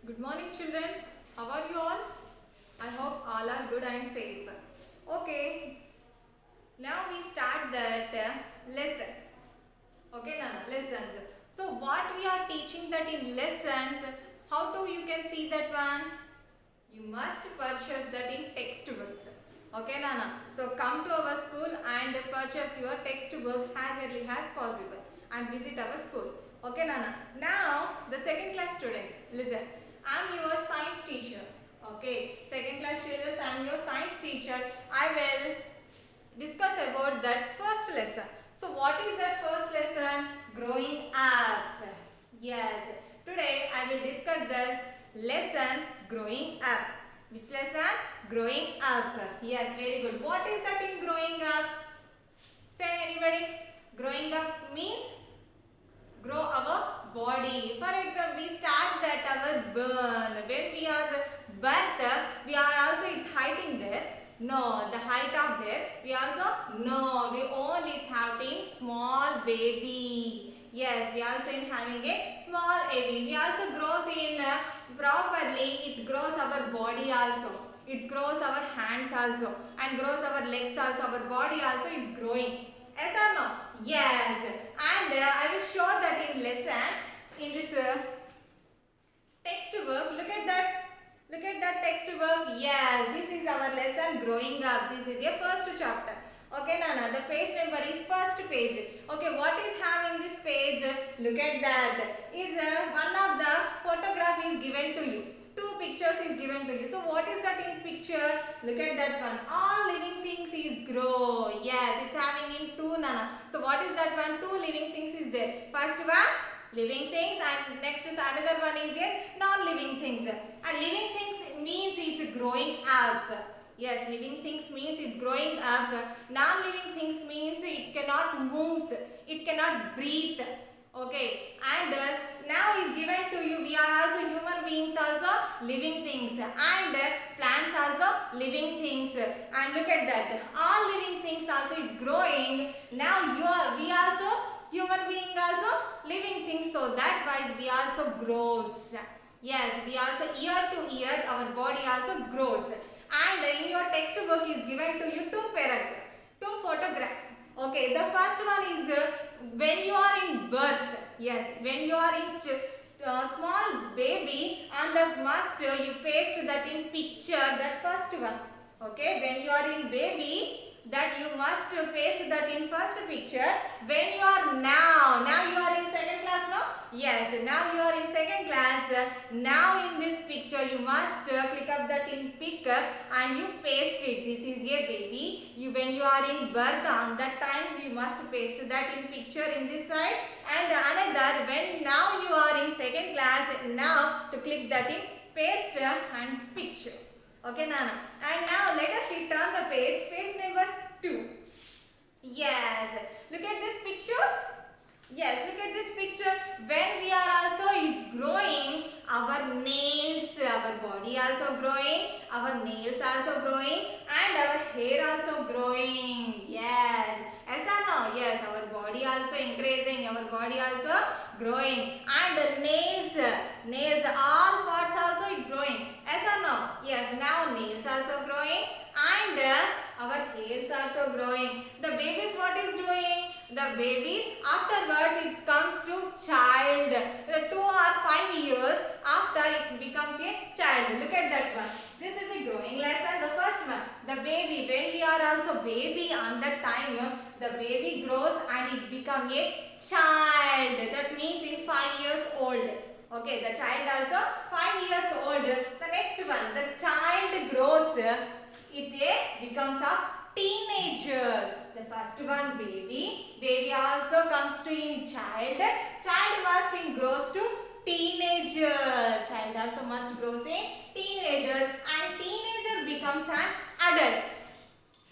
Good morning, children. How are you all? I hope all are good and safe. Okay, now we start that lessons. Okay, Nana, lessons. So, what we are teaching that in lessons, how do you can see that one? You must purchase that in textbooks. Okay, Nana. So, come to our school and purchase your textbook as early as possible and visit our school. Okay, Nana. Now, the second class students, listen. I am your science teacher. Okay, second class students, I am your science teacher. I will discuss about that first lesson. So, what is that first lesson? Growing up. Yes. Today, I will discuss the lesson growing up. Which lesson? Growing up. Yes, very good. What is that in growing up? Say anybody. Growing up means grow our body. For example, we start that our burn. When we are birth, we are also it's hiding there. No, the height of there. We also no. We only it's having small baby. Yes, we also in having a small baby. We also grows in properly. It grows our body also. It grows our hands also and grows our legs also. Our body also is growing. Yes or no? Yes. And I will show that in lesson in this textbook. Look at that. Look at that textbook. Yes, this is our lesson growing up. This is a first chapter. Okay, Nana. The page number is first page. Okay, what is having this page? Look at that. Is one of the photograph is given to you. Two pictures is given to you. So what is that in picture? Look at that one. All living things is grow. Yes, it's having in two, Nana. So what is that one? Two living things is there. First one, living things, and next is another one is a non-living things. And living things means it's growing up. Yes, living things means it's growing up. Non-living things means it cannot move. It cannot breathe. Okay, and now is given to you. We are also human beings, also living things, and plants also living things. And look at that. All living things also is growing. Now we also human being also living things. So that wise we also grows. Yes, we also year to year our body also grows. And in your textbook is given to you two photographs. Okay, the first one is when you are in birth. Yes, when you are in small baby, and the must you paste that in picture, that first one. Okay, when you are in baby, that you must paste that in first picture. When you are now you are in second class, no? Yes, now you are in second class. Now in this picture you must click up that in pic and you paste it. This is a baby. When you are in birth, on that time you must paste that in picture in this side. And another, when now you are in second class, now to click that in paste and picture. Okay, Nana. And now let us see, turn the page number 2. Yes, look at this pictures. Yes, look at this picture. When we are also, it's growing, our nails, our body also growing, our nails also growing, and our hair also growing. Yes, yes or no? Yes, our body also increasing, our body also growing, and nails, all parts also is growing. Yes or no? Yes, now nails also growing, and our hairs also growing. The babies what is doing? The babies afterwards it comes to child. The 2 or 5 years after it becomes a child. Look at that one. This is a growing lesson. The first one, the baby. When we are also baby, on that time the baby grows and it becomes a child. That means in 5 years old. Okay, the child also 5 years old. The next one, the child grows. It becomes a teenager. The first one, baby. Baby also comes to in child. Child must in grows to teenager. Child also must grows in teenager, and teenager becomes an adult.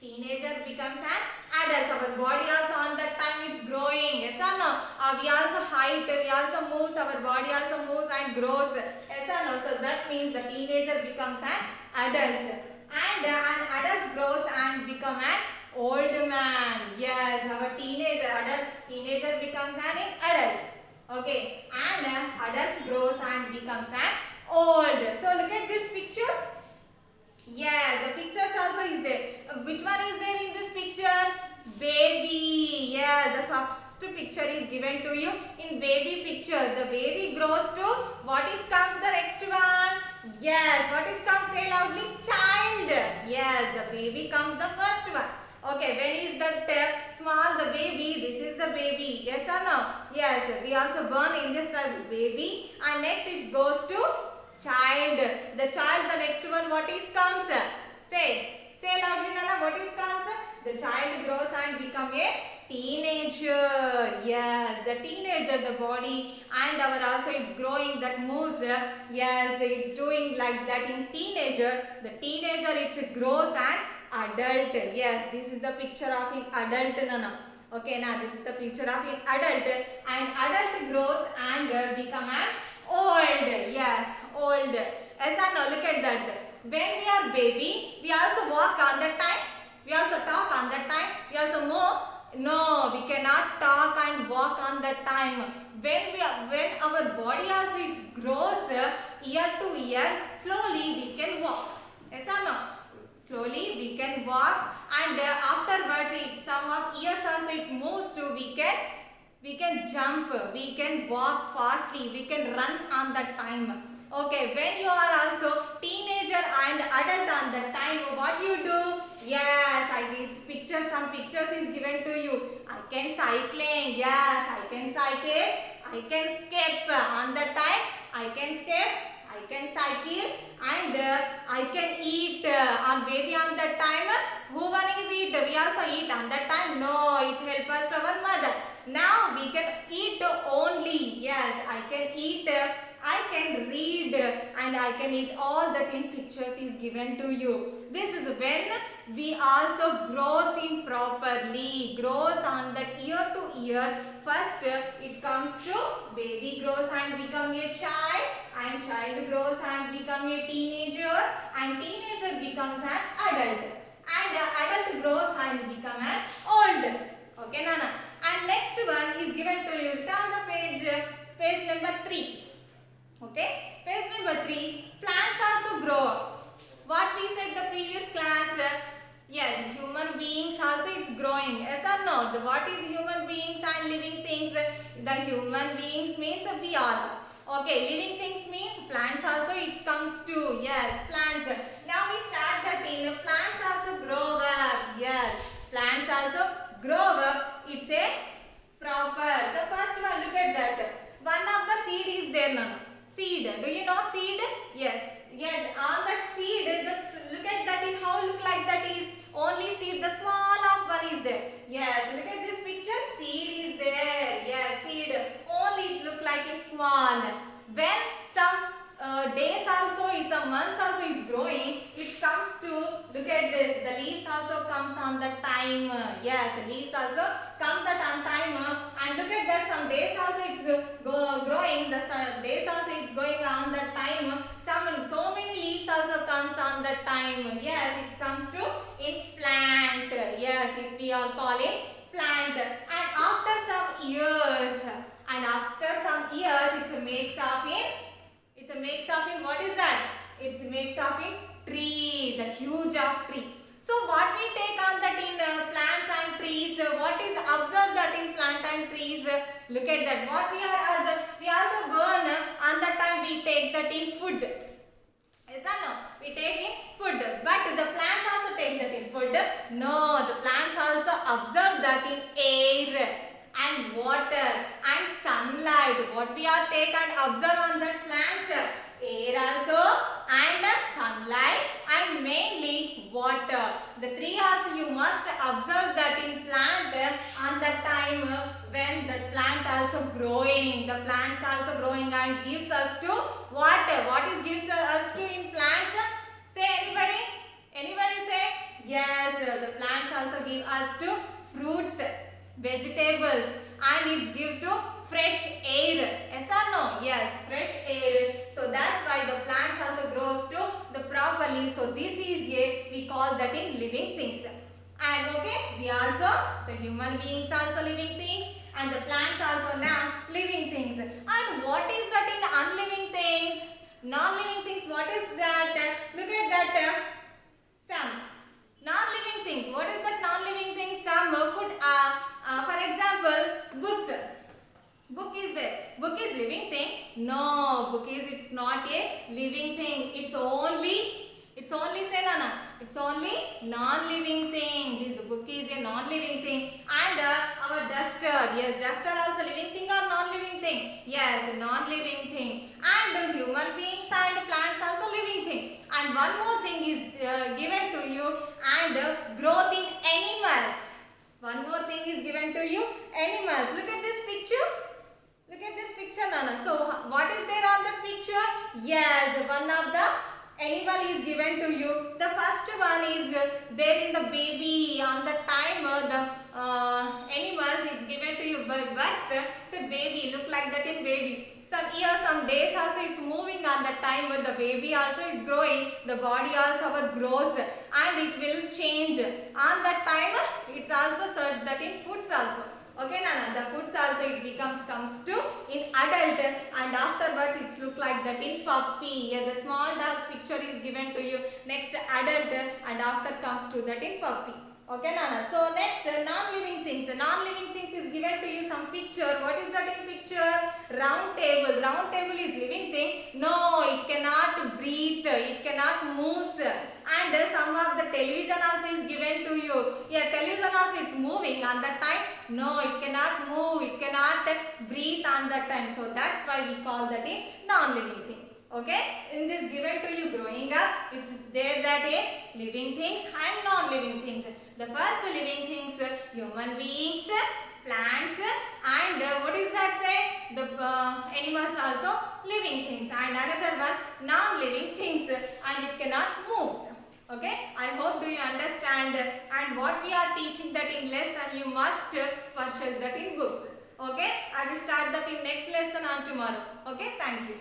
Teenager becomes an adult. Our body also on that time it's growing. Yes or no? We also height, we also moves, our body also moves and grows. Yes or no? So that means the teenager becomes an adult. And an adult grows and become an old man. Yes, our teenager becomes an adult. Okay, and adult grows and becomes an old. So look at these pictures. Yes, the pictures also is there. Which one is there in this picture? Baby. Yeah, the first picture is given to you in baby picture. The baby grows to what is comes the next one? Yes, what is comes? Say loudly, child. Yes, the baby comes the first one. Okay, when is that small the baby? This is the baby. Yes or no? Yes, we also born in this baby, and next it goes to child. The child, the next one, what is comes? Say loudly, Nana, what is comes? The child grows and become a teenager. Yes, the teenager, the body and our also it's growing, that moves. Yes, it's doing like that in teenager. The teenager, it grows and adult. Yes, this is the picture of an adult, Nana. Okay, now this is the picture of an adult, and adult grows and become an old. Yes, old. Yes or no? Look at that. When we are baby, we also walk on that time. We also talk on that time. We also move. No, we cannot talk and walk on that time. When our body also it grows year to year, slowly we can walk. Yes or no? Slowly we can walk, and afterwards some of years also it moves to we can jump, we can walk fastly, we can run on that time. Okay, when you are also teenager and adult on that time, what you do? Yes, some pictures is given to you. I can cycling. Yes, I can cycle. I can skip on that time. I can skip. I can cycle, and I can eat. On baby on that time, who one is eat? We also eat on that time. No, it helps us to our mother. Now we can eat only. Yes, I can eat. I can read, and I can eat. All that in pictures is given to you. This is when we also grows in properly. Grows on that year to year. First it comes to baby grows and become a child, and child grows and become a teenager, and teenager becomes an adult, and adult grows and become an old. Okay, Nana. And next one is given to you. Turn the page number 3. Okay, page number 3. Plants also grow up. What we said the previous class? Yes, human beings also it's growing. Yes or no? What is human beings and living things? The human beings means we all. Okay, living things means plants also it comes to. Yes, plants. Now we start that in plants also grow up. Yes, plants also grow up. It's a proper. The first one, look at that. One of the seed is there now. Seed. Do you know seed? Yes. Yet on that seed, look at that. In how look like that is only seed. The small of one is there. Yes. Look at this picture. Seed is there. Yes. Seed. Only it look like it's small. When some days also, it's a months also it's growing. It comes to look at this. The leaves also comes on the time. Yes. Leaves also come that on time. And look at that. Some days also it's growing. The days also it's going on that time. So many leaves also comes on that time. Yes, it comes to in plant. Yes, we are calling plant. And after some years, it makes of in what is that? It makes of in tree, the huge of tree. So what we take on that in plants and trees? What is observed that in plant and trees? Look at that. What we are observed? We also burn on that time. We take that in food. Yes or no? We take in food. But the plants also take that in food. No, the plants also observe that in air and water and sunlight. What we are take and observe on that plants? Air also and sunlight and mainly water. The three also you must observe that in plant on the time when the plant also growing. The plants also growing and gives us to water. What is gives us to in plants? Say anybody? Anybody say? Yes, the plants also give us to fruits, vegetables, and it give to fresh air. Yes or no? Yes, fresh air. So that's why the plants also grows to the properly. So this is we call that in living things. And okay, we also the human beings also living things, and the plants also now living things. And what is that in unliving things? Non-living thing? No, cookies it's not a living thing. It's only say Nana. It's only non-living thing. This book is a non-living thing. And our duster. Yes, duster also living thing or non-living thing? Yes, non-living thing. And human beings and plants also living thing. And one more thing is given to you, and growth in animals. One more thing is given to you, animals. Look at this picture. Look at this picture, Nana. So, what is there on the picture? Yes, one of the animal is given to you. The first one is there in the baby. On the time the animals is given to you by birth. It's a baby. Look like that in baby. Some years, some days also it's moving on the time with the baby also it's growing. The body also grows and it will change. On that time it's also searched that in foods also. Okay, Nana, the foods also it comes to in adult, and afterwards it's look like that in puppy. Yeah, the small dog picture is given to you. Next adult, and after comes to that in puppy. Okay, Nana. So next non-living things. Non-living things is given to you some picture. What is that in picture? Round table. Round table is living thing. No, it cannot breathe. It cannot move. And some of the television also is given to you. Yeah, television also it's moving on that time. No, it cannot move. It cannot breathe on that time. So that's why we call that a non-living thing. Okay, in this given to you growing up, it's there that a living things and non-living things. The first living things, human beings, plants, and what is that say? The animals also living things, and another one non-living things, and it cannot move. Okay, I hope do you understand, and what we are teaching that in lesson you must purchase that in books. Okay, I will start that in next lesson on tomorrow. Okay, thank you.